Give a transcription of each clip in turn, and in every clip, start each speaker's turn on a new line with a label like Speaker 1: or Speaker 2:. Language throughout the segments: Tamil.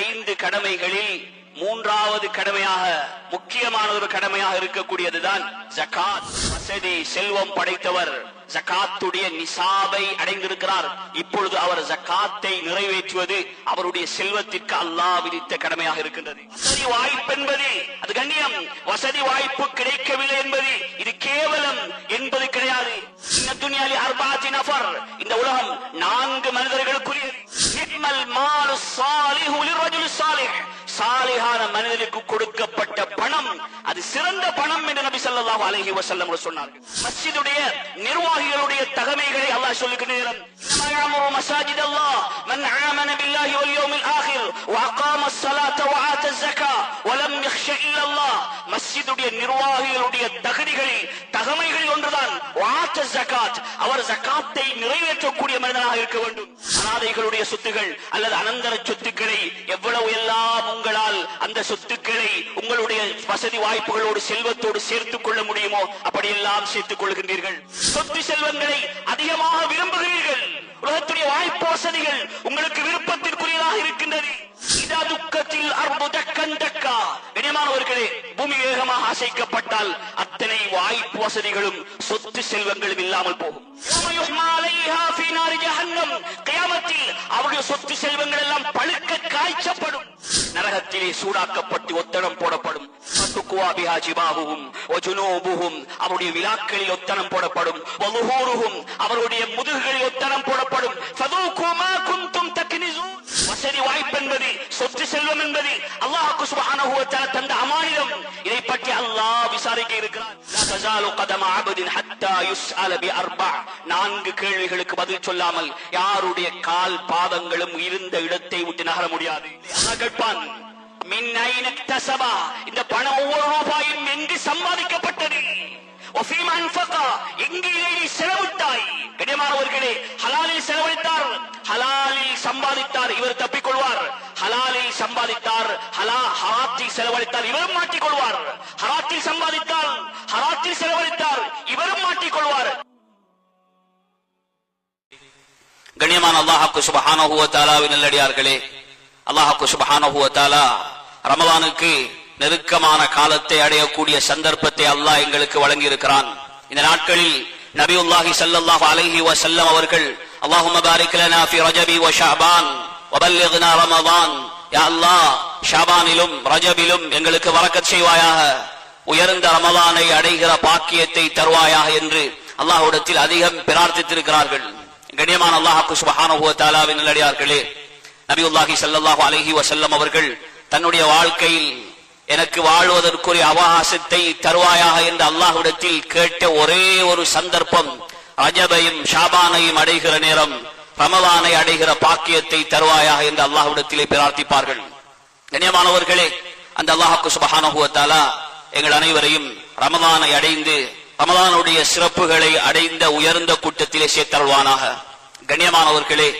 Speaker 1: 5 கடமைகளில் மூன்றாவது கடமையாக முக்கியமான ஒரு கடமையாக இருக்கக்கூடியதுதான் ஜகாத். வசதி செல்வம் படைத்தவர் ஜகாத்துடைய நிசாபை அடைந்திருக்கிறார். இப்பொழுது அவர் ஜகாத்தை நிறைவேற்றுவது அவருடைய செல்வத்திற்கு அல்லாஹ் விதித்த கடமையாக இருக்கின்றது. வசதி வாய்ப்பு என்பது அது கண்ணியம். வசதி வாய்ப்பு கிடைக்கவில்லை என்பது இது கேவலம் என்பது கிடையாது. இந்த உலகம் 4 மனிதர்களுக்குரியது. சாலிஹான மனிதனுக்கு கொடுக்கப்பட்ட பணம் அது சிறந்த பணம் என்று நபி ஸல்லல்லாஹு அலைஹி வஸல்லம் சொன்னார்கள். மஸ்ஜிதுடைய நிர்வாகிகளுடைய தகமைகளை அல்லாஹ் சொல்லுகிறார். இன்னமா மஸாஜிதல்லாஹ் மன் ஆமன பில்லாஹி வல் யௌமில் ஆகிர் வ அகாம ஸலாத வ ஆத ஸக்கா வ லம் யக்ஷ இல்லல்லாஹ். மஸ்ஜிதுடைய நிர்வாகிகளுடைய தகமைகள் ஒன்றுதான் வாத ஸகாத். அவர் ஸகாத்தை நிறைவேற்றக்கூடிய மனிதனாக இருக்க வேண்டும். அனாதைகளுடைய சொத்துகள் அல்லது அனந்தர சொத்துக்களை எவ்வளவு எல்லாம் உங்களால் அந்த சொத்துக்களை உங்களுடைய வசதி வாய்ப்புகளோடு செல்வத்தோடு சேர்த்துக் கொள்ள முடியுமோ அப்படியெல்லாம் சேர்த்துக் கொள்கின்றீர்கள். சொத்து செல்வங்களை அதிகமாக விரும்புகிறீர்கள். உலகத்துடைய வாய்ப்பு வசதிகள் உங்களுக்கு விருப்பத்திற்குரியதாக இருக்கின்றது. கண்ணியமானவர்களே, பூமி வேகமாக அசைக்கப்பட்டால் அத்தனை வாய்ப்பு வசதிகளும் சொத்து செல்வங்களும் இல்லாமல் போகும். அவருடைய சொத்து செல்வங்கள் எல்லாம் பழுக்க காய்ச்சப்படும். நரகத்திலே சூடாக்கப்பட்டு ஒத்தனம் போடப்படும். அவருடைய விழாக்களில் ஒத்தனம் போடப்படும். அவருடைய முதுகுகளில் ஒத்தனம் போடப்படும். வசதி வாய்ப்பு என்பது சொத்து செல்வம் என்பது அல்லாஹ் சுப்ஹானஹு வ தஆலா தந்த அமானிதம். இதை பற்றி அல்லாஹ் விசாரிக்க இருக்கிறார். லா தஸாலு கதம அப்தின் ஹத்தா யுஸ்அல பி அர்பஅ. 4 கேள்விகளுக்கு பதில் சொல்லாமல் யாருடைய கால் பாதங்களும் இருந்த இடத்தை விட்டு நகர முடியாது. அல்லாஹ் கேட்பான், மின் ஐன இக்தஸபா. இந்த பணம் ஒவ்வொரு ரூபாயும் எங்கு சம்பாதிக்கப்பட்டது? வஃபீமா அன்ஃபகா. எங்கே நீ செலவிட்டாய்? கண்ணியமானவர்களே, ஹலாலில் செலவழித்தார், ஹலாலில் சம்பாதித்தார், இவர் தப்பிக்கொள்வார். ஹலாலில் சம்பாதித்தார், ஹராத்தில் செலவழித்தார், இவரும் மாட்டிக்கொள்வார். ஹராத்தில் சம்பாதித்தார், ஹராத்தில் செலவழித்தார், இவரும் மாட்டிக்கொள்வார். கண்ணியமான அல்லாஹ் சுப்ஹானஹு வ தஆலாவின் நல்லடியார்களே, அல்லாஹ் சுப்ஹானஹு வ தஆலா ரமலானுக்கு நெருக்கமான காலத்தை அடையக்கூடிய சந்தர்ப்பத்தை அல்லாஹ் எங்களுக்கு வழங்கி இருக்கிறான். இந்த நாட்களில் நபியுல்லாஹி ஸல்லல்லாஹு அலைஹி வஸல்லம் அவர்கள் அல்லாஹும்ம பாரிக் லனா ஃபீ ரஜபி வ ஷஅபான் வ பல்லிக்னா ரமதான். யா அல்லாஹ், ஷஅபானிலும் ரஜபிலும் எங்களுக்கு பரக்கத் செய்வாயாக, உயர்ந்த ரமலானை அடைகிற பாக்கியத்தை தருவாயாக என்று அல்லாஹ்விடத்தில் அதிகம் பிரார்த்தித்திருக்கிறார்கள். கண்ணியமான அல்லாஹ் சுப்ஹானஹு வ தஆலாவின் நல்லடியார்களே, நபியுல்லாஹி ஸல்லல்லாஹு அலைஹி வஸல்லம் அவர்கள் தன்னுடைய வாழ்க்கையில் எனக்கு வாழ்வதற்குரிய அவகாசத்தை தருவாயாக என்று அல்லாஹ்விடத்தில் கேட்ட ஒரே ஒரு சந்தர்ப்பம் ரஜபையும் ஷாபானையும் அடைகிற நேரம், ரமலானை அடைகிற பாக்கியத்தை தருவாயாக என்று அல்லாஹ்விடத்திலே பிரார்த்திப்பார்கள். கண்ணியமானவர்களே, அந்த அல்லாஹ் சுப்ஹானஹு வ தஆலா எங்கள் அனைவரையும் ரமலானை அடைந்து ரமலானுடைய சிறப்புகளை அடைந்த உயர்ந்த கூட்டத்திலே சேர்த்தருள்வானாக. கண்ணியமானவர்களே,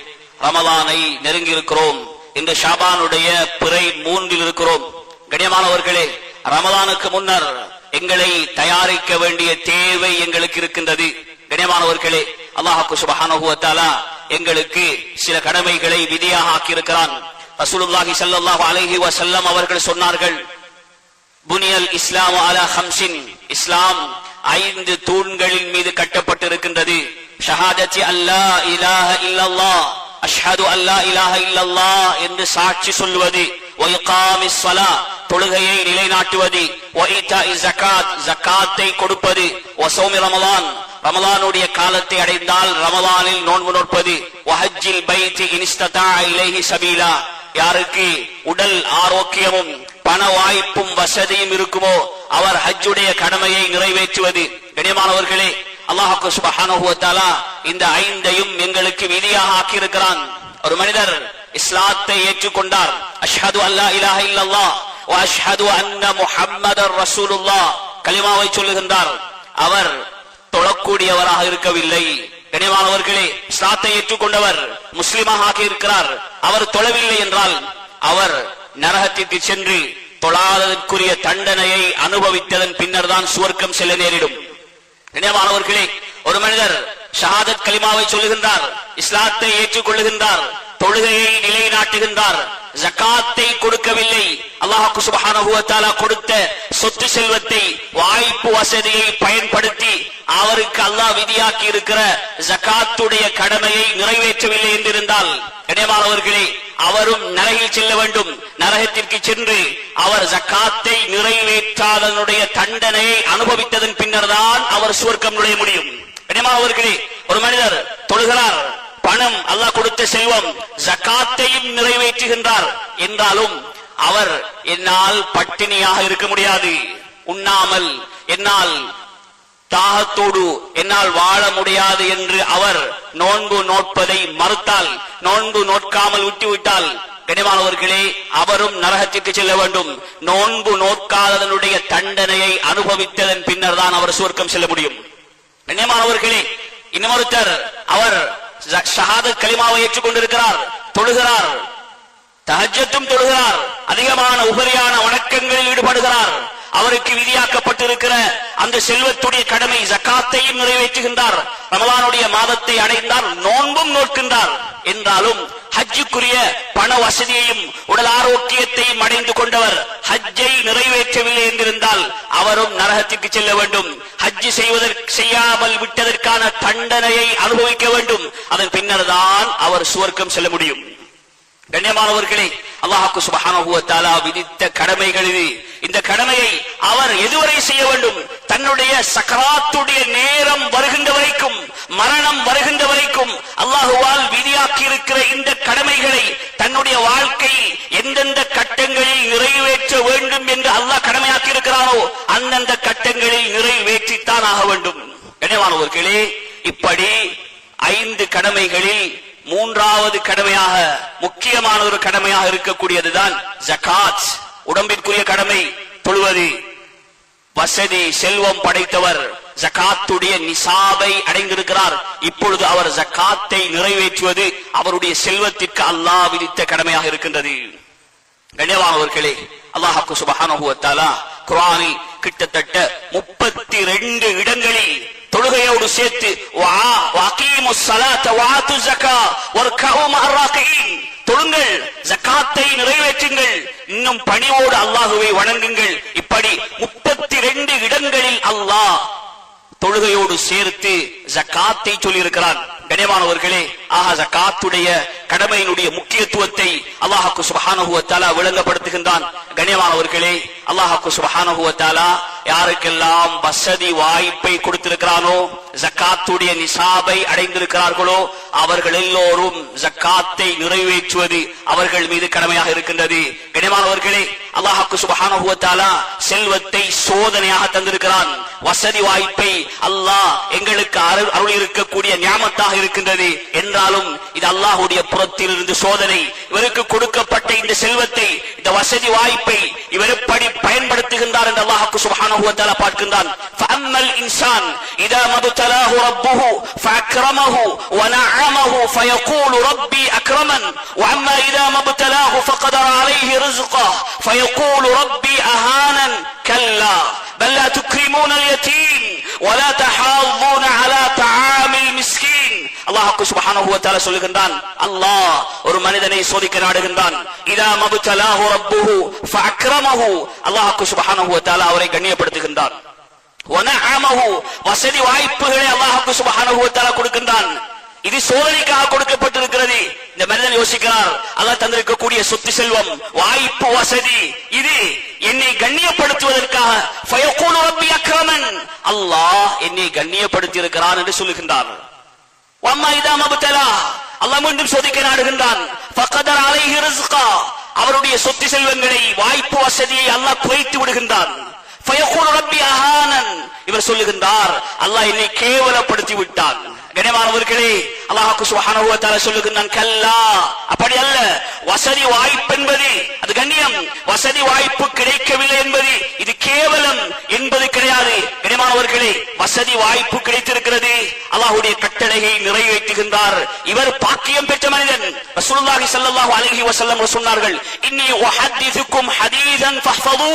Speaker 1: ரமலானை நெருங்கி இருக்கிறோம். இன்று ஷாபானுடைய பிறை 3 இருக்கிறோம். கண்ணியமானவர்களே, ரமலானுக்கு முன்னர் எங்களை தயாரிக்க வேண்டிய தேவை எங்களுக்கு இருக்கின்றது. கண்ணியமானவர்களே, அல்லாஹ் சுப்ஹானஹு வ தஆலா எங்களுக்கு சில கடமைகளை விதியாக ஆக்கியிருக்கிறான். ரசூலுல்லாஹி ஸல்லல்லாஹு அலைஹி வஸல்லம் அவர்கள் சொன்னார்கள், புனியல் இஸ்லாமு அலா ஹம்ஸின். இஸ்லாம் 5 தூண்களின் மீது கட்டப்பட்டிருக்கின்றது. ஷஹாதத்தி அல்லா இலாஹ இல்லல்லாஹ், அஷ்ஹது அல்லா இலாஹ இல்லல்லாஹ் என்று சாட்சி சொல்வது, வ இகாமிஸ் ஸலாத் தொழுகையை நிலைநாட்டுவது, வ ஈதாஇஸ் ஸகாத் ஜகாத்தை கொடுப்பது, வ ஸௌமி ரமலான் ரமலானுடைய காலத்தை அடைந்தால் ரமலானில் நோன்பு நோற்பது, வ ஹஜ்ஜில் பைத்தி இன் இஸ்ததா இலைஹி சபீலா. யாருக்கு உடல் ஆரோக்கியமும் பண வாய்ப்பும் வசதியும் இருக்குமோ அவர் ஹஜ்ஜுடைய கடமையை நிறைவேற்றுவது. கண்ணியமானவர்களே, அல்லாஹ் சுப்ஹானஹு வ தஆலா இந்த 5ஐயும் எங்களுக்கு விதியாக ஆக்கியிருக்கிறான். ஒரு மனிதர் இஸ்லாத்தை ஏற்றுக்கொண்டார், அஷ்ஹது அல்லா இலாஹ இல்லல்லாஹ் வ அஷ்ஹது அன்ன முஹம்மதர் ரசூலுல்லாஹ் கலிமாவை சொல்லுகின்றார். அவர் தொழக்கூடியவராக இருக்கவில்லை. கண்ணியமானவர்களே, இஸ்லாத்தை ஏற்றுக்கொண்டவர், முஸ்லிமாக ஆகியிருக்கிறார், அவர் தொழவில்லை என்றால் அவர் நரகத்திற்கு சென்று தொழாததற்குரிய தண்டனையை அனுபவித்ததன் பின்னர் தான் சுவர்க்கம் செல்ல நேரிடும். கண்ணியமானவர்களே, ஒரு மனிதர் ஷஹாதத் கலிமாவை சொல்லுகின்றார், இஸ்லாத்தை ஏற்றுக்கொள்ளுகின்றார், தொழுகையை நிலைநாட்டுகின்றார், ஜகாத்தை கொடுக்கவில்லை. அல்லாஹ் சுப்ஹானஹு வ தஆலா கொடுத்த சொத்து செல்வத்தை, வாய்ப்பு வசதியை பயன்படுத்தி அவருக்கு அல்லாஹ் விதியாக்கி இருக்கிற ஜகாத்துடைய கடமையை நிறைவேற்றவில்லை என்றிருந்தால், கண்ணியமானவர்களே, அவரும் நரகில் செல்ல வேண்டும். நரகத்திற்கு சென்று அவர் ஜகாத்தை நிறைவேற்றாதனுடைய தண்டனையை அனுபவித்ததன் பின்னர் தான் அவர் சுவர்க்கம் நுழைய முடியும். கண்ணியமானவர்களே, ஒரு மனிதர் தொழுகிறார், பணம், அல்லாஹ் கொடுத்த செல்வம், ஜகாத்தையும் நிறைவேற்றுகின்றார் என்றாலும் அவர் என்னால் பட்டினியாக இருக்க முடியாது, உண்ணாமல் என்னால் தாகத்தோடு என்னால் வாழ முடியாது என்று அவர் நோன்பு நோட்பதை மறுத்தால், நோன்பு நோட்காமல் விட்டுவிட்டால், கண்ணியமானவர்களே, அவரும் நரகத்திற்கு செல்ல வேண்டும். நோன்பு நோட்காததனுடைய தண்டனையை அனுபவித்ததன் பின்னர் தான் அவர் சுவர்க்கம் செல்ல முடியும். கண்ணியமானவர்களே, இன்னொருத்தர் அவர் ஷஹாதத் கலிமாவை ஏற்றுக்கொண்டிருக்கிறார், தொழுகிறார், தஹஜ்ஜத்தும் தொழுகிறார், அதிகமான உபரியான வணக்கங்களில் ஈடுபடுகிறார், அவருக்கு விதியாக்கப்பட்டிருக்கிற அந்த செல்வத்துடைய கடமை ஜகாத்தையும் நிறைவேற்றுகின்றார், ரமலானுடைய மாதத்தை அடைந்தார், நோன்பும் நோக்கின்றார் என்றாலும் ஹஜ்ஜுக்குரிய பண வசதியையும் உடல் ஆரோக்கியத்தையும் அடைந்து கொண்டவர் ஹஜ்ஜை நிறைவேற்றவில்லை என்றிருந்தால் அவரும் நரகத்திற்கு செல்ல வேண்டும். ஹஜ்ஜு செய்யாமல் விட்டதற்கான தண்டனையை அனுபவிக்க வேண்டும். அதன் பின்னர் தான் அவர் சுவர்க்கம் செல்ல முடியும். கண்ணியமானவர்களே, அல்லாஹ் சுப்ஹானஹு வ தஆலா விதித்த கடமைகள் இது. இந்த கடமையை அவர் எதுவரை செய்ய வேண்டும்? தன்னுடைய சக்கராத்துடைய நேரம் வருகின்ற வரைக்கும், மரணம் வருகின்ற வரைக்கும் அல்லாஹுவால் விதியாக்கி இருக்கிற இந்த கடமைகளை தன்னுடைய வாழ்க்கையில் எந்தெந்த கட்டங்களில் நிறைவேற்ற வேண்டும் என்று அல்லாஹ் கடமையாக்கி இருக்கிறானோ அந்தந்த கட்டங்களில் நிறைவேற்றித்தான் ஆக வேண்டும். கண்ணியமானவர்களே, இப்படி 5 கடமைகளில் 3வது கடமையாக, முக்கியமான ஒரு கடமையாக இருக்கக்கூடியதுதான் ஜகாத். உடம்பிற்குரிய கடமை தொழுவது. வசதி செல்வம் படைத்தவர் ஜகாத்துடைய நிசாபை அடைந்திருக்கிறார். இப்பொழுது அவர் ஜகாத்தை நிறைவேற்றுவது அவருடைய செல்வத்திற்கு அல்லாஹ் விதித்த கடமையாக இருக்கின்றது. கண்ணியமானவர்களே, அல்லாஹ் சுப்ஹானஹு வ தஆலா குர்ஆனில் கிட்டத்தட்ட 32 இடங்களில் தொழுகையோடு சேர்த்து வஅகீமுஸ் ஸலாத வஆத்து ஸக்கா வர்கஉ மஅர் ராகிஈன், தொழுங்கள், ஜகாத்தை நிறைவேற்றுங்கள், இன்னும் பணிவோடு அல்லாஹ்வை வணங்குங்கள். இப்படி 32 இடங்களில் அல்லாஹ் தொழுகையோடு சேர்த்து ஜகாத்தை சொல்லி இருக்கிறான். கண்ணியமானவர்களே, ஜகாத்துடைய கடமையினுடைய முக்கியத்துவத்தை அல்லாஹ் சுப்ஹானஹு வ தஆலா விளங்கப்படுத்துகின்றான். கண்ணியமானவர்களே, அல்லாஹ் சுப்ஹானஹு வ தஆலா யாருக்கெல்லாம் வசதி வாய்ப்பை கொடுத்திருக்கிறானோ, ஜகாத்துடைய நிசாபை அடைந்திருக்கிறார்களோ, அவர்கள் எல்லோரும் ஜகாத்தை நிறைவேற்றுவது அவர்கள் மீது கடமையாக இருக்கின்றது. கண்ணியமானவர்களே, அல்லாஹ் சுப்ஹானஹு வ தஆலா செல்வத்தை சோதனையாக தந்திருக்கிறான். வசதி வாய்ப்பை அல்லாஹ் எங்களுக்கு அருள் இருக்கக்கூடிய நியாமத்தாக இருக்கின்றது. என்றாலும் இது அல்லாஹ்வுடைய புறத்தில் இருந்து சோதனை. இவருக்கு கொடுக்கப்பட்ட இந்த செல்வத்தை, இந்த வசதி வாய்ப்பை இவர் எப்படி பயன்படுத்துகின்றார் என்று அல்லாஹ் சுப்ஹானஹு வ தஆலா பார்க்கின்றான். ஃபஅம்மல் இன்சான் இதா மப்தலாஹு ரப்புஹு ஃபஅக்ரமஹு வ நஅமஹு ஃபயகூலு ரப்பி அக்ரமன் வ அம்மா இதா மப்தலாஹு ஃபகதர அலைஹி ரிஸ்கஹு ஃபயகூலு ரப்பி அஹானன் கல்லா பல் லா துக்ரிமூன அல்-யதீம் வ லா தஹாضூன அலா தஆமில் மிஸ்கீன். அல்லாஹ் சுப்ஹானஹு வ தஆலா சொல்லுகின்றான், அல்லாஹ் ஒரு மனிதனை சோதிக்க நாடுகின்றான். இதா மப்தலாஹு ரப்புஹு ஃபஅக்ரமஹு, அல்லாஹ் சுப்ஹானஹு வ தஆலா அவரை கண்ணியப்படுத்துகின்றான். வ நஅமஹு, வசதி வாய்ப்புகளை அல்லாஹ் சுப்ஹானஹு வ தஆலா கொடுக்கின்றான். இது சோதனைக்காக கொடுக்கப்பட்டிருக்கிறது. இந்த மனிதன் யோசிக்கிறார், அல்லாஹ் தந்திருக்கக்கூடிய சொத்து செல்வம், வாய்ப்பு, வசதி, இது என்னை கண்ணியப்படுத்துவதற்காக. ஃபயகூலு ரப்பி அக்ரமன், அல்லாஹ் என்னை கண்ணியப்படுத்தி இருக்கிறான் என்று சொல்லுகின்றார். வம்மா இதா மப்தலா, அல்லாஹ் மீண்டும் சோதிக்க நாடுகின்றான். ஃபகதர அலைஹி ரிஸ்கா, அவருடைய சொத்து செல்வங்களை, வாய்ப்பு வசதியை அல்லாஹ் குறைத்து விடுகின்றான். ஃபயகூலு ரப்பி அஹானன், இவர் சொல்லுகின்றார், அல்லாஹ் என்னை கேவலப்படுத்தி விட்டான். கண்ணியமானவர்களே, அல்லாஹ் சுப்ஹானஹு வ தஆலா சொல்லுகின்றான், கல்லா, அப்படி அல்ல. வசதி வாய்ப்பு என்பது அது கண்ணியம், வசதி வாய்ப்பு கிடைக்கவில்லை என்பது இது கேவலம் என்பது கிடையாது. கண்ணியமானவர்களே, வசதி வாய்ப்பு கிடைத்திருக்கிறது, அல்லாஹ்வுடைய கட்டளையை நிறைவேற்றுகின்றார். இவர் பாக்கியம் பெற்ற மனிதன். ரசூலுல்லாஹி ஸல்லல்லாஹு அலைஹி வஸல்லம் சொன்னார்கள், இன்னி உஹத்திஸுக்கும் ஹதீஸன் ஃபஹ்ஃபது,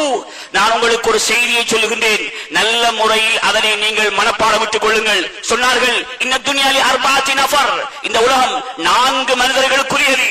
Speaker 1: நான் உங்களுக்கு ஒரு செய்தியை சொல்லுகின்றேன், நல்ல முறையில் அதனை நீங்கள் மனப்பாடமிட்டுக் கொள்ளுங்கள். சொன்னார்கள், இன்ன துன்யா லி அர்பஅத்தி நஃபர், இந்த உலகம் 4 மனிதர்களுக்குரியது.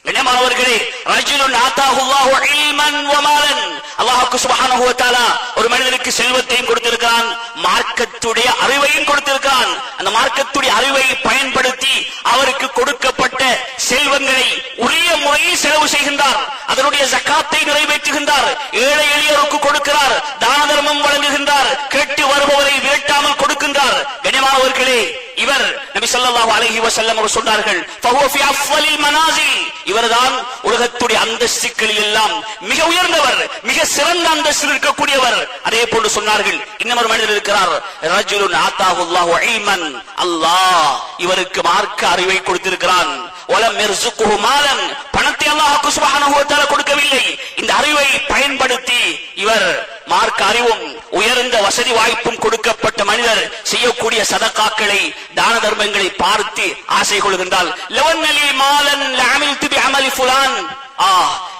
Speaker 1: கண்ணியமானவர்களே, ரஜுலுன் ஆதாஹுல்லாஹு இல்மன் வ மாலன், அல்லாஹ் சுப்ஹானஹு வ தஆலா ஒரு மனிதனுக்கு செல்வத்தையும் கொடுத்திருக்கிறான், மார்க்கத்துடைய அறிவையும் கொடுத்திருக்கிறான். அந்த மார்க்கத்துடைய அறிவை பயன்படுத்தி அவருக்கு கொடுக்கப்பட்ட செல்வங்களை உரிய முறையில் செலவு செய்கின்றார், அதனுடைய ஜகாத்தை நிறைவேற்றுகின்றார், ஏழை எளியோருக்கு கொடுக்கிறார், தான தர்மம் வழங்குகின்றார், கேட்டு வருபவரை விரட்டாமல் கொடுக்கின்றார். கண்ணியமானவர்களே, இவர் நபி ஸல்லல்லாஹு அலைஹி வஸல்லம் அவர் சொன்னார்கள், ஃபஹுவ ஃபி அஃவலில் மனாசில், இவர்தான் உலகத்துடைய அந்தஸ்துகளில் எல்லாம் மிக உயர்ந்தவர், மிக சிறந்த அந்தஸ்தில் இருக்கக்கூடியவர். அதே போன்று சொன்னார்கள், இன்னொரு மனிதர் இருக்கிறார், ரஜுலுன் ஆதாஹுல்லாஹு இல்மன், அல்லாஹ் இவருக்கு மார்க்க அறிவை கொடுத்திருக்கிறான், வலம் யர்ஸுகுஹு மாலன், பணத்தை அல்லாஹ் சுப்ஹானஹு வ தஆலா கொடுக்கவில்லை, இந்த அறிவை பயன்படுத்தி இவர் மார்க்க அறிவும் உயர்ந்த வசதி வாய்ப்பும் கொடுக்கப்பட்ட மனிதர் செய்யக்கூடிய சதகாக்களை தான தர்மங்களை பார்த்து ஆசை கொள்கின்றால், லவன்னலி மாலன் லஅமில்து பிஅமலி ஃபுலான்,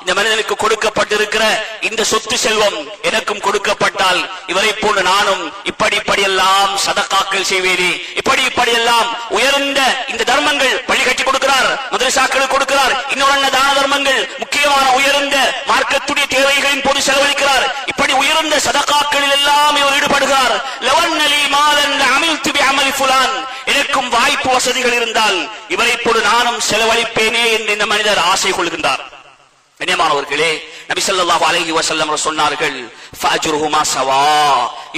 Speaker 1: இந்த மனிதனுக்கு கொடுக்கப்பட்டிருக்கிற இந்த சொத்து செல்வம் எனக்கும் கொடுக்கப்பட்டால் இவரை போன்று நானும் இப்படியெல்லாம் சதகாக்கள் செய்வேனே, இப்படியெல்லாம் உயர்ந்த இந்த தர்மங்கள் பள்ளி கட்டி கொடுக்கிறார், மதரசாக்களுக்கு கொடுக்கிறார், இன்னொரு தான தர்மங்கள் முக்கியமான உயர்ந்த மார்க்கத்துடைய தேவைகளின் போது செலவழிக்கிறார், இப்படி உயர்ந்த சதகாக்களில் எல்லாம் இவர் ஈடுபடுகிறார். லவன்னலி மாலன் லஅமில்து பிஅமலி ஃபுலான், எனக்கும் வாய்ப்பு வசதிகள் இருந்தால் இவரை போன்று நானும் செலவழிப்பேனே என்று இந்த மனிதர் ஆசை கொள்கின்றார். கண்ணியமானவர்களே, நபி ஸல்லல்லாஹு அலைஹி வஸல்லம் சொன்னார்கள், ஃபஅஜ்ருஹுமா ஸவா,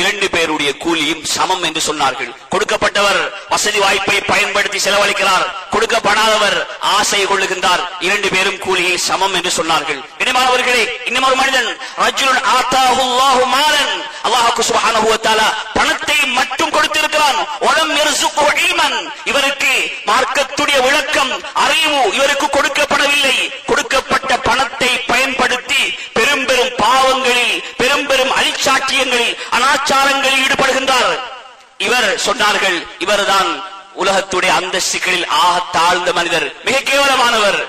Speaker 1: இரண்டு பேருடைய கூலியும் சமம் என்று சொன்னார்கள். கொடுக்கப்பட்டவர் வசதி வாய்ப்பை பயன்படுத்தி செலவழிக்கிறார், கொடுக்கப்படாதவர் ஆசை கொள்ளுகின்றார், இரண்டு பேரும் கூலியை சமம் என்று சொன்னார்கள். கண்ணியமானவர்களே, இன்னொரு மனிதன், ரஜுலுன் ஆதாஹுல்லாஹு மாலன், அல்லாஹ் சுப்ஹானஹு வ தஆலா பணத்தை மட்டும் கொடுத்திருக்கிறான், வலம் யர்ஸுகுஹு இல்மன், இவருக்கு மார்க்கத்துடைய விளக்கம் அறிவு இவருக்கு கொடுக்கப்படவில்லை, கொடுக்கப்பட்ட பணத்தை பயன்படுத்தி பெரும் பாவங்களில் பெரும் அழிச்சாட்டியங்களில் அனாச்சாரங்களில் ஈடுபடுகின்றார். இவர் சொன்னார்கள், இவர்தான் உலகத்துடைய அந்தஸ்துகளில் ஆக தாழ்ந்த மனிதர், மிக கேவலமானவர்.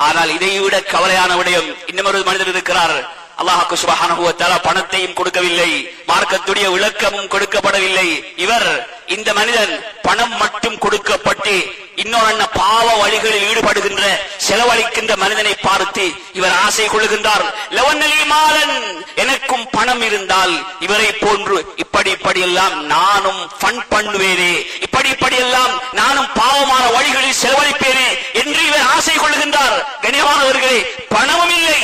Speaker 1: ஆனால் இதைவிட கவலையான விடயம், இன்னொரு மனிதர் இருக்கிறார், அல்லாஹ் சுப்ஹானஹு வ தஆலா பணத்தையும் கொடுக்கவில்லை, மார்க்கத்துடைய விளக்கமும் கொடுக்கப்படவில்லை. இவர் இந்த மனிதன் பணம் மட்டும் கொடுக்கப்பட்டு இன்னொரு பாவ வழிகளில் ஈடுபடுகின்ற செலவழிக்கின்ற மனிதனை பார்த்து இவர் ஆசை கொள்ளுகின்றார். லவன்னலி மாலன், எனக்கும் பணம் இருந்தால் இவரை போன்று இப்படியெல்லாம் நானும் ஃபன் பண்ணுவேனே, இப்படியெல்லாம் நானும் பாவமான வழிகளில் செலவழிப்பேனே என்று இவர் ஆசை கொள்ளுகின்றார். கண்ணியமானவர்களே, பணமும் இல்லை,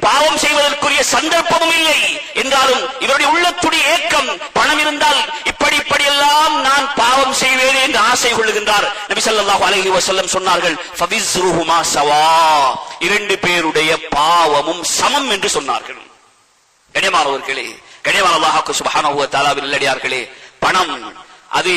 Speaker 1: பாவம் செய்வதற்குரிய சந்தர்ப்பமும் இல்லை என்றாலும் இவருடைய உள்ளத்துடைய ஏக்கம், பணம் இருந்தால் இப்படியெல்லாம் நான் பாவம் செய்வேனே என்று ஆசை கொள்ளுகின்றார். நபி ஸல்லல்லாஹு அலைஹி வஸல்லம் சொன்னார்கள், ஃபவிஸ்ருஹுமா ஸவா, இரண்டு பேருடைய பாவமும் சமம் என்று சொன்னார்கள். கண்ணியமானவர்களே, கண்ணியமான அல்லாஹ் சுப்ஹானஹு வ தஆலாவின் நல்லடியார்களே, பணம் அது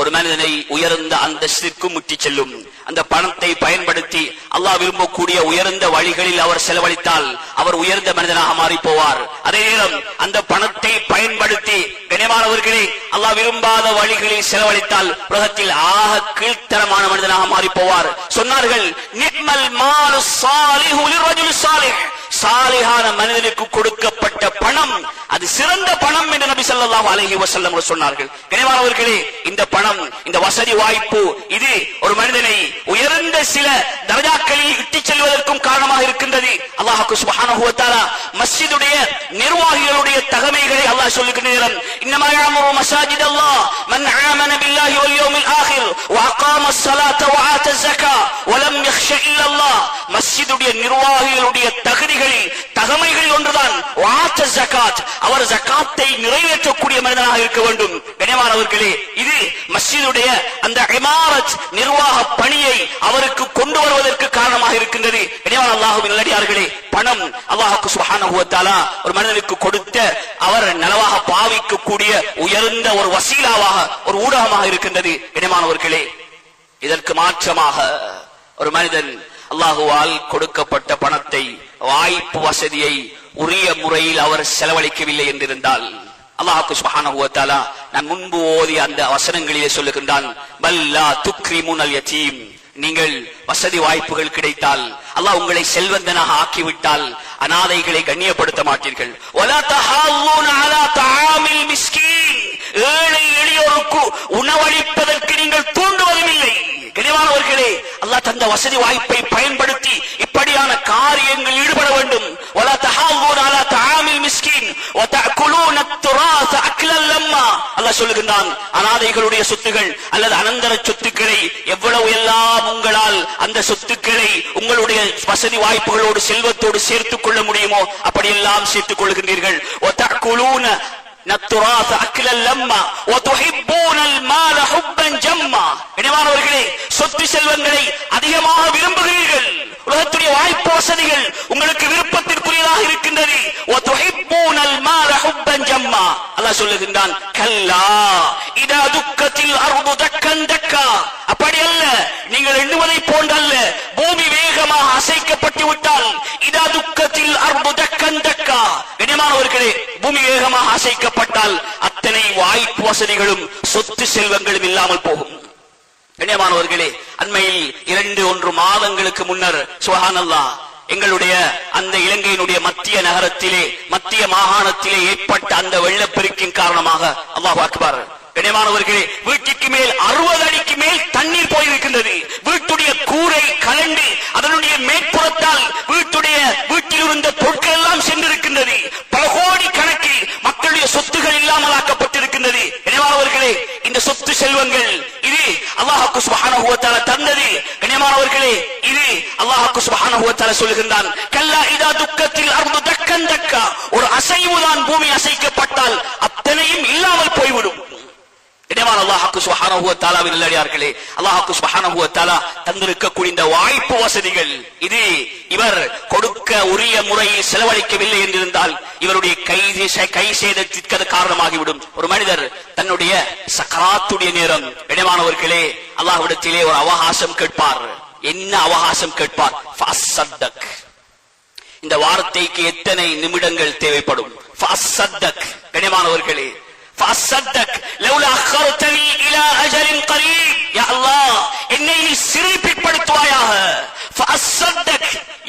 Speaker 1: ஒரு மனிதனை உயர்ந்த அந்தஸ்திற்கு முட்டி செல்லும். அந்த பணத்தை பயன்படுத்தி அல்லாஹ் விரும்பக்கூடிய உயர்ந்த வழிகளில் அவர் செலவழித்தால் அவர் உயர்ந்த மனிதனாக மாறி போவார். அதே நேரம் அந்த பணத்தை பயன்படுத்தி கண்ணியமானவர்களே அல்லாஹ் விரும்பாத வழிகளில் செலவழித்தால் உலகத்தில் ஆக கீழ்த்தரமான மனிதனாக மாறி போவார். சொன்னார்கள், நிக்மல் மாலு ஸாலிஹு லிர்ரஜுலி ஸாலிஹ், சாலிஹான மனிதனுக்கு கொடுக்கப்பட்ட பணம் அது சிறந்த பணம் என்று நபி ஸல்லல்லாஹு அலைஹி வஸல்லம் சொன்னார்கள். கண்ணியமானவர்களே, இந்த பணம், இந்த வசதி வாய்ப்பு, இது ஒரு மனிதனை உயர்ந்த சில தரஜாக்களில் இட்டுச் செல்வதற்கும் காரணமாக இருக்கின்றது. அல்லாஹ் சுப்ஹானஹு வ தஆலா மஸ்ஜிதுடைய நிர்வாகிகளுடைய தகமைகளை அல்லாஹ் சொல்லுகிற நேரம், இன்னமா யஅமுரு மஸாஜிதல்லாஹ் மன் ஆமன பில்லாஹி வல் யௌமில் ஆகிர் வ அகாமஸ் ஸலாத வ ஆத்தஸ் ஸகா வ லம் யக்ஷ இல்லல்லாஹ், மஸ்ஜிதுடைய நிர்வாகிகளுடைய தகமைகளில் ஒன்றுதான் வாத்த ஜகாத், அவர் ஜகாத்தை நிறைவேற்றக்கூடிய மனிதனாக இருக்க வேண்டும். கண்ணியமானவர்களே, இது மஸ்ஜிதுடைய அந்த இமாரத் நிர்வாக பணியை அவருக்கு கொண்டு வருவதற்கு காரணமாக இருக்கின்றது. கண்ணியமான அல்லாஹ்வின் நல்லடியார்களே, பணம் அல்லாஹ் சுப்ஹானஹு வ தஆலா ஒரு மனிதனுக்கு கொடுத்த அவர் நலவாக பாவிக்கக்கூடிய உயர்ந்த ஒரு வசீலாவாக, ஒரு ஊடகமாக இருக்கின்றது. கண்ணியமானவர்களே, இதற்கு மாற்றமாக ஒரு மனிதன் அல்லாஹுவால் கொடுக்கப்பட்ட பணத்தை, வாய்ப்பு வசதியை உரிய முறையில் அவர் செலவழிக்கவில்லை என்றிருந்தால் அல்லாஹ் சுப்ஹானஹு வ தஆலா நான் முன்பு ஓதிய அந்த வசனங்களிலே சொல்லுகின்றான், பல்லா துக்ரிமுனல் யதீம், நீங்கள் வசதி வாய்ப்புகள் கிடைத்தால் அல்லாஹ் உங்களை செல்வந்தனாக ஆக்கிவிட்டால் அனாதைகளை கண்ணியப்படுத்த மாட்டீர்கள். வலா தஹாவுன அலா தஆமில் மிஸ்கீன், ஏழை எளியோருக்கு உணவளிப்பதற்கு நீங்கள் தூண்டுவதும் இல்லை. கனிவானவர்களே, அல்லாஹ் தந்த வசதி வாய்ப்பை பயன்படுத்தி இப்படியான காரியங்கள் ஈடுபட வேண்டும். வலா தஹாவுன அலா தஆமில் மிஸ்கின் வ தஅகுலூன அத்-துராஸ அக்லல் லம்மா. அல்லாஹ் சொல்லுகிறான், அனாதைகளுடைய சொத்துகள் அல்லது அனந்தர சொத்துக்களை எவ்வளவு எல்லாம் உங்களால் அந்த சொத்துக்களை உங்களுடைய வசதி வாய்ப்புகளோடு செல்வத்தோடு சேர்த்துக் கொள்ள முடியுமோ அப்படியெல்லாம் சேர்த்துக் கொள்கின்றீர்கள். வ தஅகுலூன நத்துராஸ அக்லல் லம்மா வ துஹிப்பூனல் மால ஹுப்பன் ஜம்மா. இனிவானவர்களே, சொத்து செல்வங்களை அதிகமாக விரும்புகிறீர்கள். உலகத்துடைய வாய்ப்பு வசதிகள் உங்களுக்கு விருப்பத்திற்குரியதாக இருக்கின்றது. வ துஹிப்பூனல் மால ஹுப்பன் ஜம்மா. அல்லாஹ் சொல்லுகின்றான், கல்லா இதா துக்கத்தில் அர்து தக்கன் தக்கா. அப்படி அல்ல, நீங்கள் எண்ணுவதை போன்றல்ல. பூமி வேகமாக அசைக்கப்பட்டு விட்டால் இதா துக்கத்தில் அர்து தக்கன் தக்கா. கனிமானவர்களே, பூமி வேகமாக அசைக்கப்பட்டால் அத்தனை வாய்ப்பு வசதிகளும் சொத்து செல்வங்களும் இல்லாமல் போகும். கண்ணியமானவர்களே, அண்மையில் 2-1 மாதங்களுக்கு முன்னர் சுப்ஹானல்லாஹ் எங்களுடைய அந்த இலங்கையினுடைய மத்திய நகரத்திலே, மத்திய மாகாணத்திலே ஏற்பட்ட அந்த வெள்ளப்பெருக்கின் காரணமாக, அல்லாஹ் அக்பர், கண்ணியமானவர்களே, வீட்டுக்கு மேல் 60 அடிக்கு மேல் தண்ணீர் போயிருக்கின்றது. வீட்டுடைய கூரை கலண்டு அதனுடைய மேற்புறத்தால் வீட்டில் இருந்த பொருட்கள் எல்லாம் சென்றிருக்கின்றது. பல கோடி கணக்கில் மக்களுடைய சொத்துகள் இல்லாமல் ஆக்கப்பட்டிருக்கின்றது. கண்ணியமானவர்களே, இந்த சொத்து செல்வங்கள் இது அல்லாஹ் சுப்ஹானஹு வ தஆலா தந்தது. கண்ணியமானவர்களே, இது அல்லாஹ் சுப்ஹானஹு வ தஆலா சொல்லுகின்றான், கல்லா இதா துக்கத்தில் அர்து தக்கன் தக்கா. ஒரு அசைவுதான் பூமி அசைக்கப்பட்டால் அத்தனையும் இல்லாமல் போய்விடும். அல்லாஹ் சுப்ஹானஹு வ தஆலாவின் நல்லடியார்களே, அல்லாஹ் சுப்ஹானஹு வ தஆலா தந்திருக்கக்கூடிய இந்த வாய்ப்பு வசதிகள் இது இவர் கொடுக்க உரிய முறையில் செலவழிக்கவில்லை என்றிருந்தால் இவருடைய கை சேதத்திற்கு காரணமாகிவிடும். ஒரு மனிதர் தன்னுடைய சக்கராத்துடைய நேரம், இடமானவர்களே, அல்லாஹ்விடத்திலே ஒரு அவகாசம் கேட்பார். என்ன அவகாசம் கேட்பார்? ஃபஸத்தக். இந்த வார்த்தைக்கு எத்தனை நிமிடங்கள் தேவைப்படும்? ஃபஸத்தக். கனிமானவர்களே, ஃபஸத்தக் லவ்லா அഖர்தனி இலா அஜலின் கரீப். யா அல்லாஹ், என்னை நீ சிறுபிற்படுத்துவாயாக. ஃபஸத்தக்,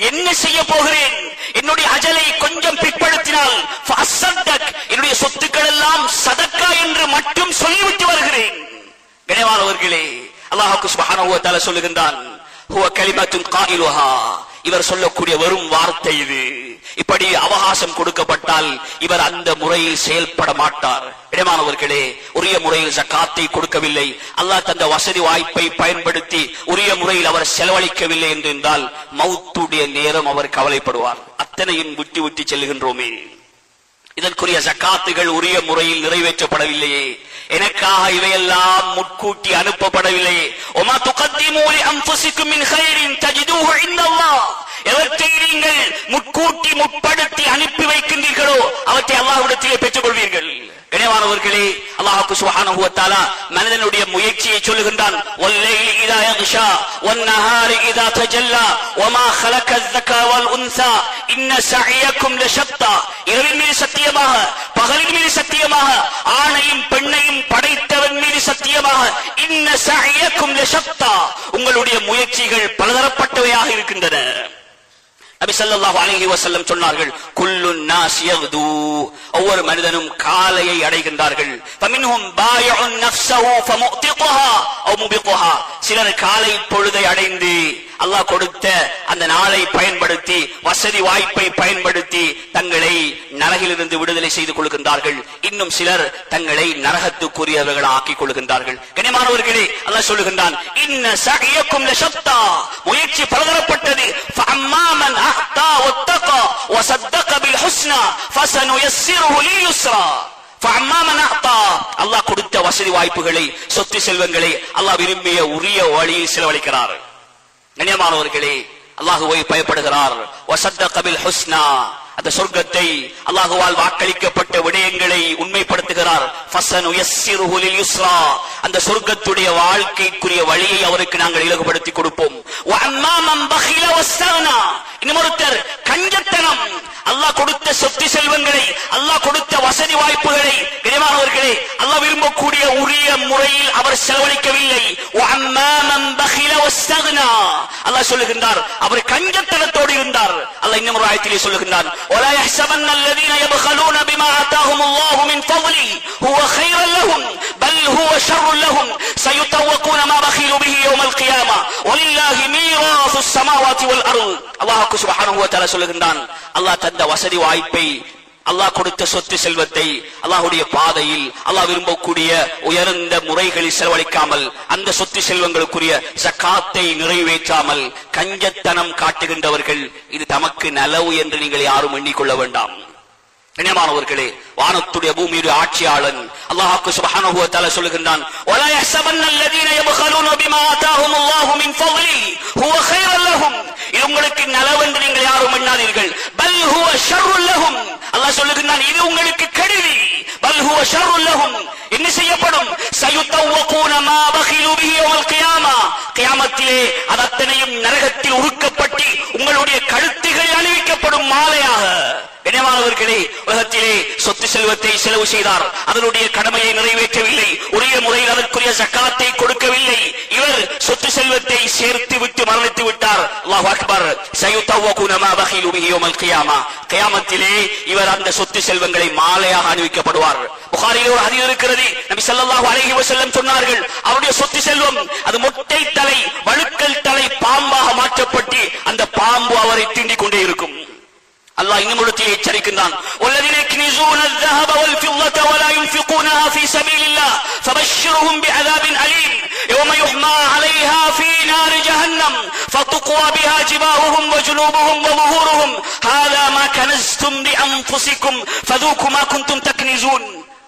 Speaker 1: என்ன செய்ய போகிறேன்? என்னுடைய அஜலை கொஞ்சம் பிற்படுத்தினால் ஃபஸத்தக், என்னுடைய சொத்துக்கள் எல்லாம் சதக்கா என்று மட்டும் சொல்லிவிட்டு வருகிறேன். கனிமானவர்களே, அல்லாஹ் சுப்ஹானஹு வ தஆலா சொல்லுகின்றான், ஹுவ கலிமத்துன் காயிலுஹா. இவர் சொல்லக்கூடிய வெறும் வார்த்தை இது. இப்படி அவகாசம் கொடுக்கப்பட்டால் இவர் அந்த முறையில் செயல்பட மாட்டார். இடமானவர்களே, உரிய முறையில் ஜகாத்தை கொடுக்கவில்லை, அல்லாஹ் தந்த வசதி வாய்ப்பை பயன்படுத்தி உரிய முறையில் அவர் செலவழிக்கவில்லை என்றால் மௌத்துடைய நேரம் அவர் கவலைப்படுவார். அத்தனையும் விட்டு விட்டு செல்கின்றோமே, இதற்குரிய ஜகாத்துகள் உரிய முறையில் நிறைவேற்றப்படவில்லையே, எனக்காக இவையெல்லாம் முட்கூட்டி அனுப்பப்படவில்லையே. ஒமா துகத்திமூ லி அன்ஃபுசிக்கும் மின் கைரின் தஜிதூஹு இன்தல்லாஹ். எவற்றை நீங்கள் முட்கூட்டி முற்படுத்தி அனுப்பி வைக்கின்றீர்களோ அவற்றை அல்லாஹ்விடத்திலே பெற்றுக் கொள்வீர்கள். கனிவானவர்களே, அல்லாஹ் சுப்ஹானஹு வ தஆலா மனிதனுடைய முயற்சியை சொல்லுகின்றான். வல்லைலி இதா யக்ஷா வன்னஹாரி இதா தஜல்லா வமா خلق الذكر والانثى ان سعيكم لشتى. இரவின் மீது சத்தியமாக, பகலின் மீது சத்தியமாக, ஆணையும் பெண்ணையும் படைத்தவன் மீது சத்தியமாக, இன்ன சஅயக்கும் லஷத்தா, உங்களுடைய முயற்சிகள் பலதரப்பட்டவையாக இருக்கின்றன. நபி ஸல்லல்லாஹு அலைஹி வஸல்லம் சொன்னார்கள், குல்லுன் நாஸ் யக்து, ஒவ்வொரு மனிதனும் காலையை அடைகின்றார்கள். ஃபமின்ஹும் பாயிஉன் நஃப்ஸஹு ஃபமுக்திகுஹா அவ் முபிகுஹா. சிலர் காலை பொழுதை அடைந்து அல்லாஹ் கொடுத்த அந்த நாளை பயன்படுத்தி வசதி வாய்ப்பை பயன்படுத்தி தங்களை நரகிலிருந்து விடுதலை செய்து கொள்கின்றார்கள். இன்னும் சிலர் தங்களை நரகத்துக்குரியவர்கள் ஆக்கிக் கொள்கின்றார்கள். கனிமானவர்களே, அல்லாஹ் சொல்லுகின்றான், இன்ன சஅயக்கும் லஷத்தா, முயற்சி பலதரப்பட்டது. ஃபஅம்மா மன் அஹ்தா வத்தகா வஸத்தக பில் ஹுஸ்னா ஃபஸனுயஸ்ஸிருஹு லில் யுஸ்ரா. ஃபஅம்மா மன் அஹ்தா, அல்லாஹ் கொடுத்த வசதி வாய்ப்புகளை, சொத்து செல்வங்களை அல்லாஹ் விரும்பிய உரிய வழியில் செலவழிக்கிறார். கண்ணியமானவர்களே, அல்லாஹுவை பயப்படுகிறார். வஸத்தக பில் ஹுஸ்னா, அந்த சொர்க்கத்தை அல்லாஹுவால் வாக்களிக்கப்பட்ட விடயங்களை உண்மைப்படுத்துகிறார். ஃபஸனுயஸ்ஸிருஹு லில் யுஸ்ரா, அந்த சொர்க்கத்துடைய வாழ்க்கைக்குரிய வழியை அவருக்கு நாங்கள் இலகுபடுத்தி கொடுப்போம். வஅம்மா மன் பகில வஸ்தக்னா, இன்னொருத்தர் கஞ்சத்தனம், அல்லாஹ் கொடுத்த சொத்து செல்வங்களை, அல்லாஹ் கொடுத்த வசதி வாய்ப்புகளை கனிமானவர்களே அல்லாஹ் விரும்பக்கூடிய உரிய முறையில் அவர் செலவழிக்கவில்லை. வஅம்மா மன் பகில வஸ்தக்னா, அல்லாஹ் சொல்லுகின்றார், அவர் கஞ்சத்தனத்தோடு இருந்தார். அல்லாஹ் இன்னொரு ஆயத்திலே சொல்லுகின்றார், ولا يحسبن الذين يبخلون بما آتاهم الله من فضله هو خير لهم بل பல் ஹுவ ஷர்ருல் லஹும் சயுதவகூன மா பகிலு பிஹி யௌமல் கியாமா வலில்லாஹி மீராசுஸ் ஸமாவாதி வல் அர்த். அல்லாஹ் சுப்ஹானஹு வ தஆலா சொல்லுகின்றான், அல்லாஹ் தந்த வசதி வாய்ப்பை, அல்லாஹ் கொடுத்த சொத்து செல்வத்தை அல்லாஹ்வுடைய பாதையில் அல்லாஹ் விரும்பக்கூடிய உயர்ந்த முறைகளில் செலவழிக்காமல், அந்த சொத்து செல்வங்களுக்குரிய ஜகாத்தை நிறைவேற்றாமல் கஞ்சத்தனம் காட்டுகின்றவர்கள், இது தமக்கு நலவு என்று நீங்கள் யாரும் எண்ணிக்கொள்ள வேண்டாம். கண்ணியமானவர்களே, வானத்துடைய பூமியுடைய ஆட்சியாளன் அல்லாஹ் சுப்ஹானஹு வ தஆலா சொல்லுகின்றான், வலா யஹ்ஸபன்ன அல்லதீன யப்கலூன பிமா ஆதாஹுமுல்லாஹு மின் ஃபضلி ஹுவ கைரல் லஹும். இது உங்களுக்கு நலவென்று நீங்கள் யாரும் எண்ணாதீர்கள். பல் ஹுவ ஷர்ருல் லஹும். அல்லாஹ் சொல்லுகின்றான், இது உங்களுக்கு கெடுதி. பல் ஹுவ ஷர்ருல் லஹும். என்ன செய்யப்படும்? சயுதவகூன மா பகிலு பிஹி யௌமல் கியாமா. கியாமத்திலே அது அத்தனையும் நரகத்தில் உருக்கப்பட்டு உங்களுடைய கழுத்துகள் அணிவிக்கப்படும் மாலையாக. கண்ணியமானவர்களே, உலகத்திலே சொத்து செல்வத்தை செலவு செய்தார், அதனுடைய கடமையை நிறைவேற்றவில்லை, உரிய முறையில் அதற்குரிய ஜகாத்தை கொடுக்கவில்லை, இவர் சொத்து செல்வத்தை சேர்த்து விட்டு மரணித்து விட்டார். அல்லாஹ் அக்பர். சயுதவகூன மா பகிலு பிஹி யௌமல் கியாமா. கியாமத்திலே இவர் அந்த சொத்து செல்வங்களை மாலையாக அணிவிக்கப்படுவார். புகாரிலே ஒரு ஹதீஸ் இருக்கிறது, நபி ஸல்லல்லாஹு அலைஹி வஸல்லம் சொன்னார்கள், அவருடைய சொத்து செல்வம் அது மொட்டை தலை வழுக்கல் தலை பாம்பாக மாற்றப்பட்டு அந்த பாம்பு அவரை தீண்டிக் கொண்டே இருக்கும். அல்லாஹ் இன்னும் எச்சரிக்கின்றான், வல்லதீன யக்னிஸூன الذهب والفضة ولا ينفقونها في سبيل الله فبشرهم بعذاب أليم يوم يحمى عليها في نار جهنم فتقوى بها جباههم وجنوبهم وظهورهم هذا ما كنزتم لأنفسكم فذوقوا ما كنتم تكنزون.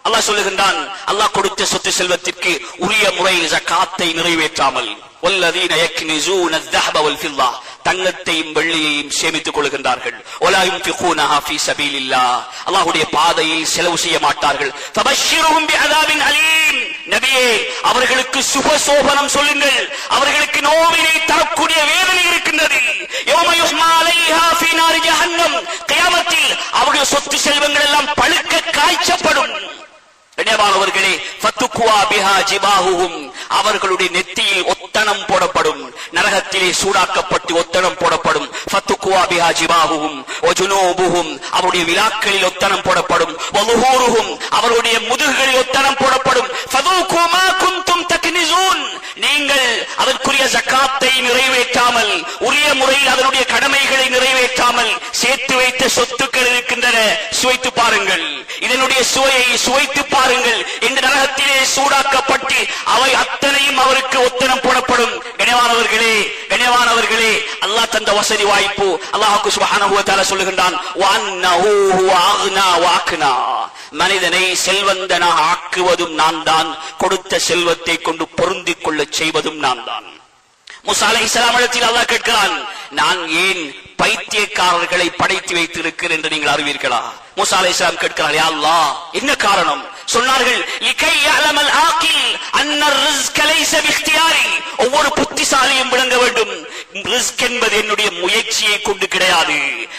Speaker 1: அல்லாஹ் சொல்லுகின்றான், அல்லாஹ் கொடுத்த சொத்து செல்வத்திற்கு உரிய முறையில் ஜகாத்தை நிறைவேற்றாமல், வல்லதீன யக்னிஸூன الذهب والفضة, தங்கத்தையும் வெள்ளியையும் சேமித்துக் கொள்கின்றார்கள், வலா யுன்ஃபிகூனஹா ஃபீ ஸபீலில்லாஹ், அல்லாஹ்வுடைய பாதையில் செலவு செய்ய மாட்டார்கள். ஃபபஷ்ஷிருஹும் பிஅதாபின் அலீம். நபியே, அவர்களுக்கு சுபசோபனம் சொல்லுங்கள், அவர்களுக்கு நோவினை தரக்கூடிய வேதனை இருக்கின்றது. யௌம யுஹ்மா அலைஹா ஃபீ நாரி ஜஹன்னம். கியாமத்தில் அவருடைய சொத்து செல்வங்கள் எல்லாம் பழுக்க காய்ச்சப்படும். கண்ணியமானவர்களே, ஃபத்துக்வா பிஹா ஜிபாஹுஹும், அவர்களுடைய நெத்தியில் ஒத்தனம் போடப்படும், நரகத்திலே சூடாக்கப்பட்டு ஒத்தனம் போடப்படும். ஃபத்துக்வா பிஹா ஜிபாஹுஹும் வஜுனூபுஹும், அவருடைய விலாக்களில் ஒத்தனம் போடப்படும். வலுஹூருஹும், அவருடைய முதுகுகளில் ஒத்தனம் போடப்படும். ஃபதூகு மா குன்தும் தக்னிஸூன், நீங்கள் அதற்குரிய ஜகாத்தை நிறைவேற்றாமல், உரிய முறையில் அதனுடைய கடமைகளை நிறைவேற்றாமல் சேர்த்து வைத்த சொத்துக்கள் இருக்கின்றன, சுவைத்து பாருங்கள், இதனுடைய சுவையை சுவைத்து பாருங்கள் என்று நரகத்திலே சூடாக்கப்பட்டு அவை அத்தனையும் அவருக்கு ஒத்தனம் போடப்படும். கண்ணியமானவர்களே, அல்லாஹ் தந்த வசதி வாய்ப்பு அல்லாஹ் சுப்ஹானஹு வ தஆலா சொல்லுகின்றான், வஅன்னஹு ஹுவ அக்னா வ அக்னா, மனிதனை செல்வந்தனாக ஆக்குவதும் நான் தான், கொடுத்த செல்வத்தை கொண்டு பொருந்திக் கொள்ள செய்வதும் நான் தான். மூசா அலைஹிஸ்ஸலாம் இடத்தில் அல்லாஹ் கேட்கிறான், நான் ஏன் பைத்தியக்காரர்களை படைத்து வைத்திருக்கிறேன் என்று நீங்கள் அறிவீர்களா? மூசா அலைஹிஸ்ஸலாம் கேட்கிறார், யா அல்லாஹ், என்ன காரணம்? சொன்னார்கள், லிகை யஅலமல் ஆகில் அன்ன ரிஸ்க லைஸ பிக்தியாரி, ஒவ்வொரு புத்திசாலியும் விளங்க வேண்டும், ரிஸ்க் என்பது என்னுடைய முயற்சியை கொண்டு கிடையாது.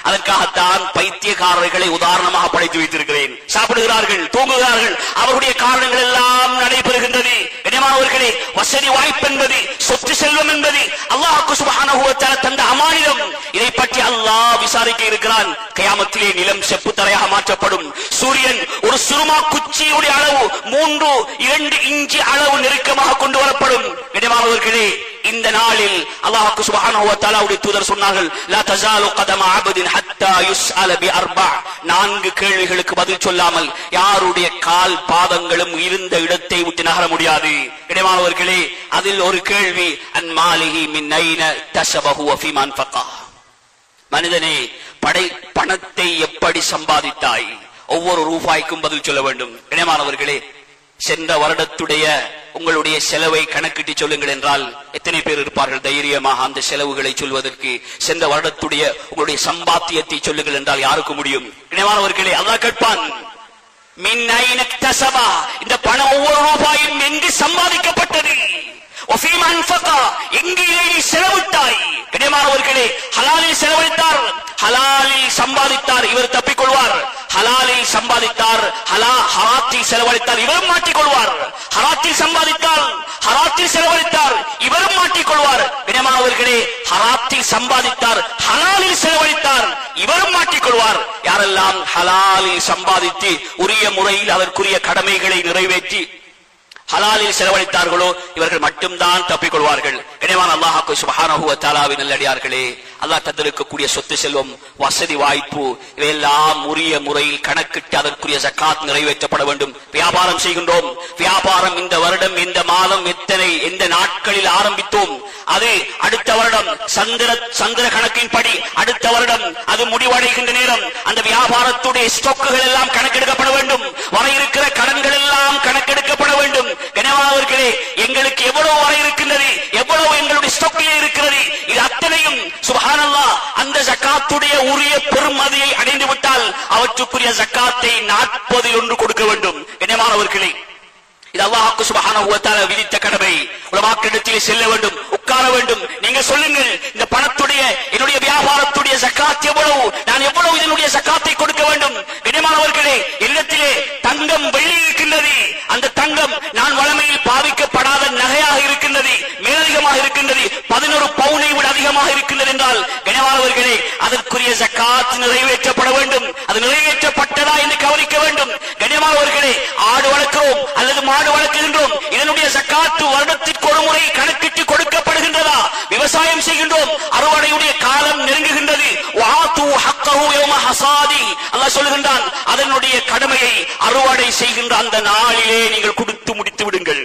Speaker 1: அதற்காகத்தான் பைத்தியக்காரர்களை உதாரணமாக படைத்து வைத்திருக்கிறேன். சாப்பிடுகிறார்கள், தூங்குகிறார்கள், அவருடைய காரணங்கள் எல்லாம் நடைபெறுகின்றது. கண்ணியமானவர்களே, வசதி வாய்ப்பு என்பது, சொத்து செல்வம் என்பது அல்லாஹ் சுப்ஹானஹு வ தஆலா தந்த அமானிதம். இதை பற்றி அல்லாஹ் விசாரிக்க இருக்கிறான். கியாமத்திலே நிலம் செப்பு தரையாக மாற்றப்படும். சூரியன் ஒரு சுருமா குச்சியுடைய அளவு 3-2 இன்ச் அளவு நெருக்கமாக கொண்டு வரப்படும். கண்ணியமானவர்களே, இந்த நாளில் அல்லாஹ் சுப்ஹானஹு வ தஆலாவுடைய தூதர் சொன்னார்கள், லா தஸாலு கதம அப்தின் ஹத்தா யுஸ்அல பி அர்பா, 4 கேள்விகளுக்கு பதில் சொல்லாமல் யாருடைய கால் பாதங்களும் இருந்த இடத்தை விட்டு நகர முடியாது. கண்ணியமானவர்களே, அதில் ஒரு கேள்வி, அன் மாலிஹி மின் ஐன தஸபஹு வ ஃபீமா அன்ஃபகா, மனிதனே, பணத்தை எப்படி சம்பாதித்தாய்? ஒவ்வொரு ரூபாய்க்கும் பதில் சொல்ல வேண்டும். கண்ணியமானவர்களே, சென்ற வருடத்துடைய உங்களுடைய செலவை கணக்கிட்டு சொல்லுங்கள் என்றால் எத்தனை பேர் இருப்பார்கள் தைரியமாக அந்த செலவுகளை சொல்வதற்கு? சென்ற வருடத்துடைய உங்களுடைய சம்பாத்தியத்தை சொல்லுங்கள் என்றால் யாருக்கு முடியும்? கண்ணியமானவர்களே, அல்லாஹ் கேட்பான், மின் ஐன தஸபா, இந்த பணம் ஒவ்வொரு ரூபாயும் எங்கு சம்பாதிக்கப்பட்டது? வஃபீமா அன்ஃபகா, எங்கே நீ செலவிட்டாய்? கண்ணியமானவர்களே, ஹலாலில் செலவழித்தார், ஹலாலில் சம்பாதித்தார், இவர் தப்பிக்கொள்வார். ஹலாலில் சம்பாதித்தார், ஹராத்தில் செலவழித்தார், இவரும் மாட்டிக்கொள்வார். ஹராத்தில் சம்பாதித்தார், ஹராத்தில் செலவழித்தார், இவரும் மாட்டிக்கொள்வார். கண்ணியமானவர்களே, ஹராத்தில் சம்பாதித்தார், ஹலாலில் செலவழித்தார், இவரும் மாட்டிக்கொள்வார். யாரெல்லாம் ஹலாலில் சம்பாதித்து உரிய முறையில் அதற்குரிய கடமைகளை நிறைவேற்றி ஹலாலில் செலவழித்தார்களோ இவர்கள் மட்டும்தான் தப்பிக்கொள்வார்கள். கனிவான அல்லாஹ் சுப்ஹானஹு வ தஆலாவின் நல்லடியார்களே, அல்லாஹ் தந்திருக்கக்கூடிய சொத்து செல்வம், வசதி வாய்ப்பு இவையெல்லாம் உரிய முறையில் கணக்கிட்டு அதற்குரிய ஜகாத் நிறைவேற்றப்பட வேண்டும். வியாபாரம் செய்கின்றோம், வியாபாரம் இந்த வருடம் இந்த மாதம் எந்த நாட்களில் ஆரம்பித்தோம், அது அடுத்த வருடம் சந்திர கணக்கின்படி அடுத்த வருடம் அது முடிவடைகின்ற நேரம் அந்த வியாபாரத்துடைய ஸ்டாக்குகள் எல்லாம் கணக்கெடுக்கப்பட வேண்டும். வர இருக்கிற கடன்கள் எல்லாம் கணக்கெடுக்கப்பட வேண்டும். கனிவானவர்களே, எங்களுக்கு எவ்வளவு வர இருக்கின்றது, எவ்வளவு எங்களுடைய ஸ்டாக்கில் இருக்கிறது, இது அத்தனையும் சுப்ஹானல்லாஹ் அந்த ஜகாத்துடைய உரிய பெருமதியை அடைந்து விட்டால் அவற்றுக்குரிய ஜகாத்தை 40 கொடுக்க வேண்டும். கனிவானவர்களே, இது அல்லாஹ் சுப்ஹானஹு வ தஆலா விதித்த கடமை. உலமாக்களிடத்திலே செல்ல வேண்டும், உட்கார வேண்டும். நீங்க சொல்லுங்கள், இந்த பணத்துடைய என்னுடைய வியாபாரத்துடைய ஜகாத் எவ்வளவு, நான் எவ்வளவு இதனுடைய ஜகாத்தை கொடுக்க வேண்டும். கனிமானவர்களே, என்னிடத்திலே தங்கம் வெள்ளி இருக்கின்றது, அந்த தங்கம் நான் வளமையில் பாவிக்கப்படாத நகையாக இருக்கின்றது, மேலதிகமாக இருக்கின்றது, 11 பவுனை விட அதிகமாக இருக்கின்றது என்றால் கனிமானவர்களே அதற்குரிய ஜகாத் நிறைவேற்றப்பட வேண்டும். அது நிறைவேற்றப்பட்டதா என்று கவனிக்க வேண்டும். கனிமானவர்களே, ஆடு வளர்க்கிறோம் அல்லது மாடு வளர்க்கின்றோம், இதனுடைய ஜகாத்து வருடத்திற்கு ஒரு முறை கணக்கிட்டு கொடுக்கப்படுகின்றதா? விவசாயம் செய்கின்றோம், அறுவடையுடைய காலம் நெருங்குகின்றது, அல்லாஹ் சொல்லுகின்றான் அதனுடைய கடமையை அறுவடை செய்கின்ற அந்த நாளிலே நீங்கள் கொடுத்து முடித்து விடுங்கள்.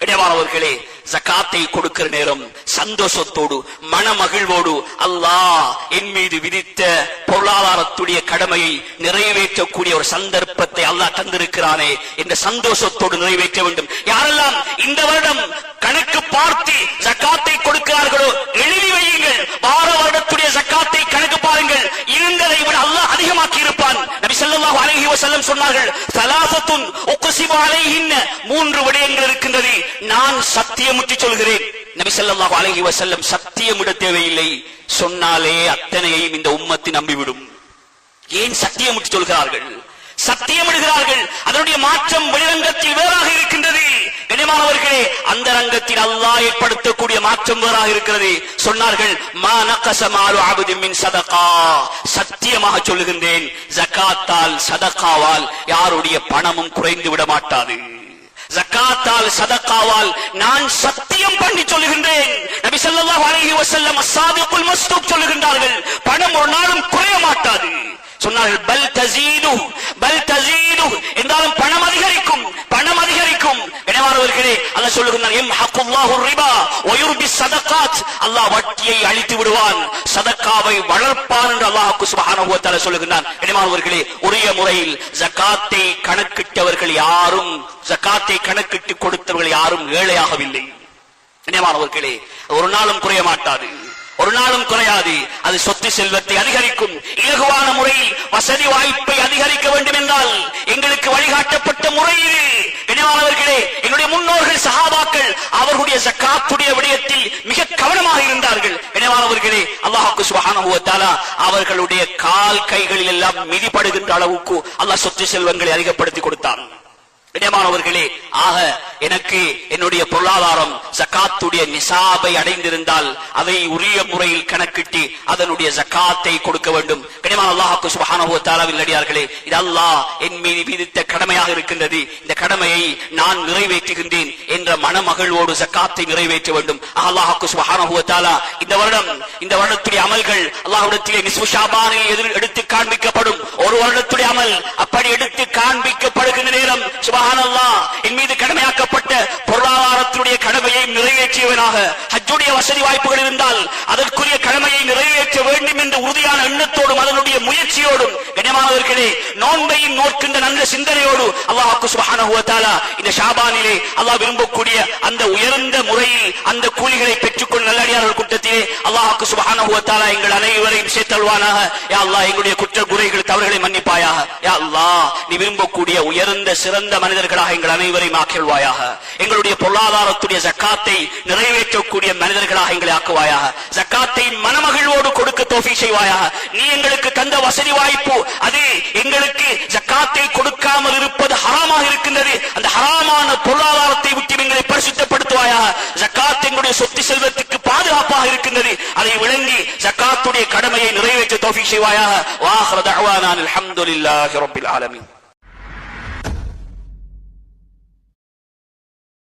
Speaker 1: கனிமானவர்களே, ஜகாத்தை கொடுக்கிற நேரம் சந்தோஷத்தோடு மனமகிழ்வோடு அல்லாஹ் என் மீது விதித்த பொருளாதாரத்துடைய கடமையை நிறைவேற்றக்கூடிய ஒரு சந்தர்ப்பத்தை அல்லாஹ் தந்திருக்கிறானே என்ற சந்தோஷத்தோடு நிறைவேற்ற வேண்டும். யாரெல்லாம் இந்த வருடம் கணக்கு பார்த்து ஜகாத்தை கொடுக்கிறார்களோ எழுதி வையுங்கள். வார வருடத்துடைய ஜகாத்தை கணக்கு பாருங்கள், இருந்ததை விட அல்லாஹ் அதிகமாக்கி இருப்பான். நபி ஸல்லல்லாஹு அலைஹி வஸல்லம் சொன்னார்கள், ஸலாஸத்துன் உக்ஸிபு அலைஹின்ன, 3 விடயங்கள் இருக்கின்றது, நான் சத்தியமுற்றி சொல்கிறேன். நபி ஸல்லல்லாஹு அலைஹி வஸல்லம் சத்தியமிட தேவையில்லை, சொன்னாலே அத்தனையையும் இந்த உம்மத்து நம்பிவிடும். ஏன் சத்தியமுற்றி சொல்கிறார்கள்? சத்தியமிடுகிறார்கள், அதனுடைய மாற்றம் வெளிரங்கத்தில் வேறாக இருக்கின்றது. கனிமானவர்களே, அந்த ரங்கத்தில் அல்லாஹ் ஏற்படுத்தக்கூடிய மாற்றம் வேறாக இருக்கிறது. சொன்னார்கள், மா நகஸ மாலு அப்தின் மின் ஸதகா, சத்தியமாக சொல்லுகின்றேன், ஜகாத்தால் சதகாவால் யாருடைய பணமும் குறைந்து விட மாட்டாது. ஜகாத்தால் சதகாவால் நான் சத்தியம் பண்ணி சொல்லுகின்றேன். நபி ஸல்லல்லாஹு அலைஹி வஸல்லம் அஸ்ஸாதிகுல் மஸ்தூக் சொல்லுகின்றார்கள், பணம் ஒரு நாளும் குறைய மாட்டாது. சொன்னார்கள், பல் தஸீது என்றாலும் பணம் அதிகரிக்கும், பணம் அதிகரிக்கும். கனிமானவர்களே, அல்லாஹ் சொல்லுகிறான், யம்ஹகுல்லாஹு ரிபா வ யுர்பி ஸதகாத், அல்லாஹ் வட்டியை அழித்து விடுவான், சதகாவை வளர்ப்பான் என்று அல்லாஹ் சுப்ஹானஹு வ தஆலா சொல்லுகிறான். கனிமானவர்களே, உரிய முறையில் ஜகாத்தை கணக்கிட்டவர்கள் யாரும், ஜகாத்தை கணக்கிட்டு கொடுத்தவர்கள் யாரும் ஏழையாகவில்லை. கனிமானவர்களே, ஒரு நாளும் குறைய மாட்டாது, ஒரு நாளும் குறையாது. அது சொத்து செல்வத்தை அதிகரிக்கும். இலகுவான முறையில் வசதி வாய்ப்பை அதிகரிக்க வேண்டும் என்றால் எங்களுக்கு வழிகாட்டப்பட்ட முறையில் கனிமானவர்களே, என்னுடைய முன்னோர்கள் சஹாபாக்கள் அவர்களுடைய ஜகாத்துடைய விடயத்தில் மிக கவனமாக இருந்தார்கள். கனிமானவர்களே, அல்லாஹ் சுப்ஹானஹு வ தஆலா அவர்களுடைய கால் கைகளில் எல்லாம் மிதிப்படுகின்ற அளவுக்கு அல்லாஹ் சொத்து செல்வங்களை அதிகப்படுத்தி கொடுத்தான். கனிமானவர்களே, ஆக எனக்கு என்னுடைய பொருளாதாரம் ஜகாத்துடைய நிசாபை அடைந்திருந்தால் அதை உரிய முறையில் கணக்கிட்டு அதனுடைய ஜகாத்தை கொடுக்க வேண்டும். கனிமான அல்லாஹ் சுப்ஹானஹு வ தஆலாவின் நல்லடியார்களே, இது அல்லாஹ் என் மீது விதித்த கடமையாக இருக்கின்றது. இந்த கடமையை நான் நிறைவேற்றுகின்றேன் என்ற மனமகிழ்வோடு ஜகாத்தை நிறைவேற்ற வேண்டும். அல்லாஹ் சுப்ஹானஹு வ தஆலா இந்த வருடத்துடைய அமல்கள் அல்லாஹ்விடத்திலே நிஸ்ஃபு ஷாபானில் எடுத்து காண்பிக்கப்படும். ஒரு வருடத்துடைய அமல் அப்படி எடுத்து காண்பிக்கப்படுகின்ற நேரம் சுப்ஹானல்லாஹ் என் மீது கடமையாக்கப்பட்ட பொருளாதாரத்துடைய கடமையை நிறைவேற்றியவனாக, ஹஜ்ஜுடைய வசதி வாய்ப்புகள் இருந்தால் அதற்குரிய கடமையை நிறைவேற்ற வேண்டும் என்ற உறுதியான எண்ணத்தோடும் அதனுடைய முயற்சியோடும் கனிமானவர்களே, நோன்பையும் நோக்கின்ற நல்ல சிந்தனையோடு அல்லாஹ் சுப்ஹானஹு வ தஆலா இந்த ஷாபானிலே அல்லாஹ் விரும்பக்கூடிய அந்த உயர்ந்த முறையில் அந்த கூலிகளை பெற்றுக்கொள்ள நல்லடியார்கள் கூட்டத்திலே அல்லாஹ் சுப்ஹானஹு வ தஆலா எங்கள் அனைவரையும் சேர்த்தல்வானாக. யா அல்லாஹ், எங்களுடைய குற்ற குறைகள் தவறுகளை மன்னிப்பாயாக. யா அல்லாஹ், நீ விரும்பக்கூடிய உயர்ந்த சிறந்த மனிதர்களாக எங்கள் அனைவரையும் ஆக்கிடுவாயாக. எங்களுடைய பொருளாதாரத்துடைய ஜகாத்தை நிறைவேற்றக்கூடிய மனிதர்களாக எங்களை ஆக்குவாயாக. ஜகாத்தை மனமகிழ்வோடு கொடுக்க தௌஃபீக் செய்வாயாக. நீ எங்களுக்கு தந்த வசதி வாய்ப்பு அது எங்களுக்கு ஜகாத்தை கொடுக்காமல் இருப்பது ஹராமாக இருக்கின்றது. அந்த ஹராமான பொருளாதாரத்தை விட்டு எங்களை பரிசுத்தப்படுத்துவாயாக. ஜகாத் எங்களுடைய சொத்து செல்வத்துக்கு பாதுகாப்பாக இருக்கின்றது. அதை விளங்கி ஜகாத்துடைய கடமையை நிறைவேற்ற தௌஃபீக் செய்வாயாக. வ ஆகிரு தஅவானா அல்ஹம்துலில்லாஹி ரப்பில் ஆலமீன்.